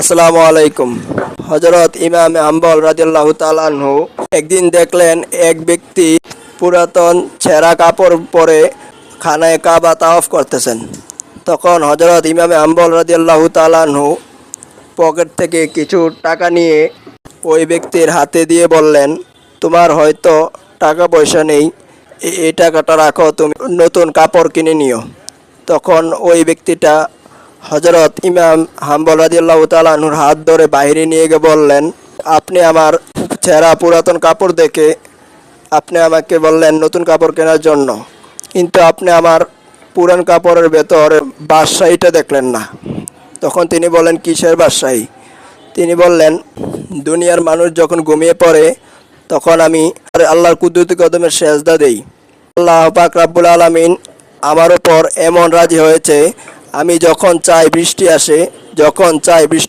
আসসালামু আলাইকুম। হযরত ইমাম হাম্বল রাদিয়াল্লাহু তাআলা আনহু একদিন দেখলেন এক ব্যক্তি পুরাতন ছেঁড়া কাপড় পরে খানায় কাবা তাওয়াফ করতেছেন। তখন হযরত ইমাম হাম্বল রাদিয়াল্লাহু তাআলা আনহু পকেট থেকে কিছু টাকা নিয়ে ওই ব্যক্তির হাতে দিয়ে বললেন, তোমার হয়তো টাকা পয়সা নেই, এই টাকাটা রাখো, তুমি নতুন কাপড় কিনে নিও। তখন ওই ব্যক্তিটা হযরত ইমাম হাম্বল রাদিয়াল্লাহু তাআলা আনহুর হাত ধরে বাইরে নিয়ে গিয়ে বললেন, আপনি আমার ছেঁড়া পুরাতন কাপড় দেখে আপনি আমাকে বললেন নতুন কাপড় কেনার জন্য, কিন্তু আপনি আমার পুরান কাপড়ের ভেতর বাদশাহীটা দেখলেন না। তখন তিনি বললেন, কিসের বাদশাহী? তিনি বললেন, দুনিয়ার মানুষ যখন ঘুমিয়ে পড়ে তখন আমি আল্লাহর কুদরতি কদমে সেজদা দেই। আল্লাহ পাক রাব্বুল আলামিন আমার উপর এমন রাজি হয়েছে, আমি যখন চাই বৃষ্টি আসে, যখন চাই বৃষ্টি